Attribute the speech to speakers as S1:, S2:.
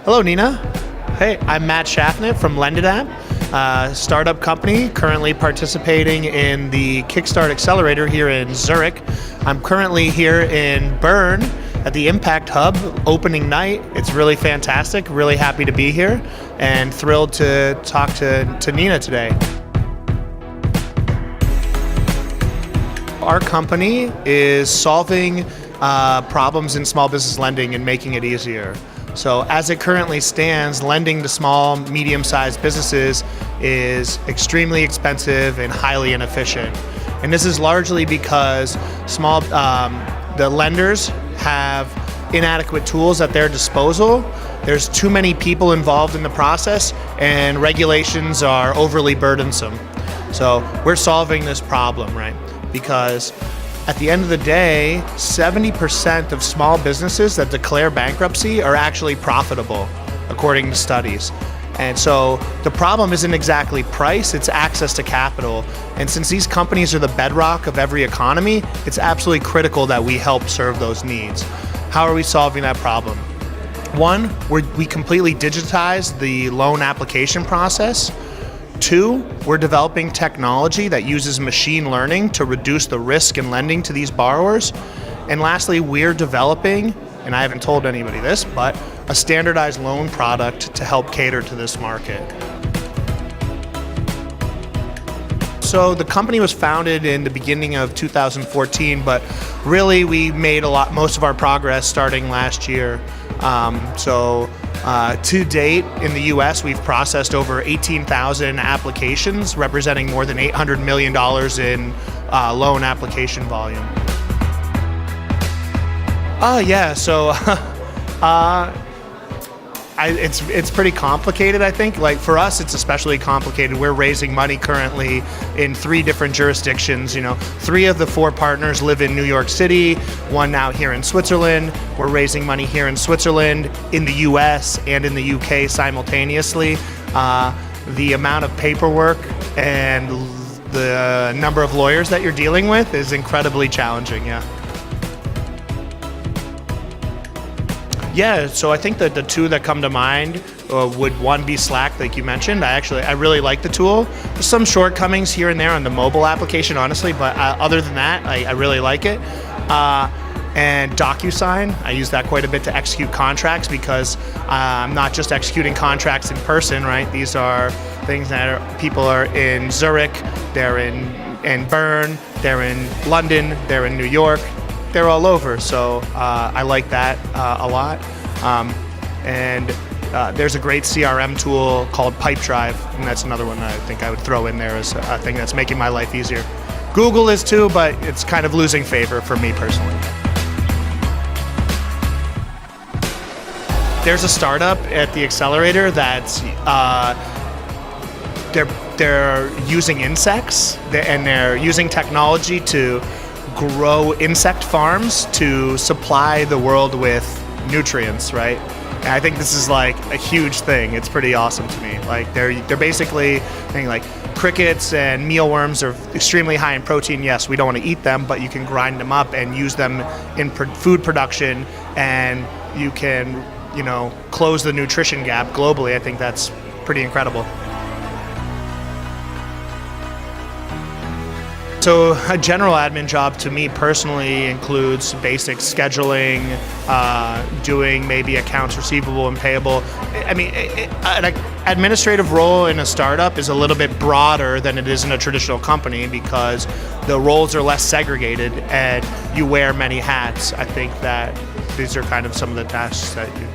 S1: Hello, Nina. Hey, I'm Matt Schaffnit from Lenditapp, a startup company currently participating in the Kickstart Accelerator here in Zurich. I'm currently here in Bern at the Impact Hub opening night. It's really fantastic, really happy to be here and thrilled to talk to Nina today. Our company is solving problems in small business lending and making it easier. So as it currently stands, lending to small, medium-sized businesses is extremely expensive and highly inefficient. And this is largely because the lenders have inadequate tools at their disposal. There's too many people involved in the process, and regulations are overly burdensome. So we're solving this problem, right? Because at the end of the day, 70% of small businesses that declare bankruptcy are actually profitable, according to studies. And so the problem isn't exactly price, it's access to capital. And since these companies are the bedrock of every economy, it's absolutely critical that we help serve those needs. How are we solving that problem? One, we completely digitize the loan application process. Two, we're developing technology that uses machine learning to reduce the risk in lending to these borrowers. And lastly, we're developing, and I haven't told anybody this, but a standardized loan product to help cater to this market. So the company was founded in the beginning of 2014, but really we made most of our progress starting last year. To date, in the US, we've processed over 18,000 applications, representing more than $800 million in loan application volume. It's pretty complicated, I think. Like for us, it's especially complicated. We're raising money currently in 3 different jurisdictions. 3 of the 4 partners live in New York City, 1 now here in Switzerland. We're raising money here in Switzerland, in the US, and in the UK simultaneously. The amount of paperwork and the number of lawyers that you're dealing with is incredibly challenging, yeah. Yeah, so I think that the 2 that come to mind would, one be Slack, like you mentioned. I really like the tool. There's some shortcomings here and there on the mobile application, honestly, but other than that, I really like it. And DocuSign, I use that quite a bit to execute contracts because I'm not just executing contracts in person, right? These are things that people are in Zurich, they're in Bern, they're in London, they're in New York. They're all over, so I like that a lot. There's a great CRM tool called Pipedrive, and that's another one that I think I would throw in there as a thing that's making my life easier. Google is too, but it's kind of losing favor for me personally. There's a startup at the accelerator that's they're using insects and they're using technology to grow insect farms to supply the world with nutrients, right? And I think this is like a huge thing. It's pretty awesome to me. Like they're basically saying like crickets and mealworms are extremely high in protein. Yes, we don't want to eat them, but you can grind them up and use them in food production, and you can, close the nutrition gap globally. I think that's pretty incredible. So a general admin job to me personally includes basic scheduling, doing maybe accounts receivable and payable. I mean, an administrative role in a startup is a little bit broader than it is in a traditional company because the roles are less segregated and you wear many hats. I think that these are kind of some of the tasks that you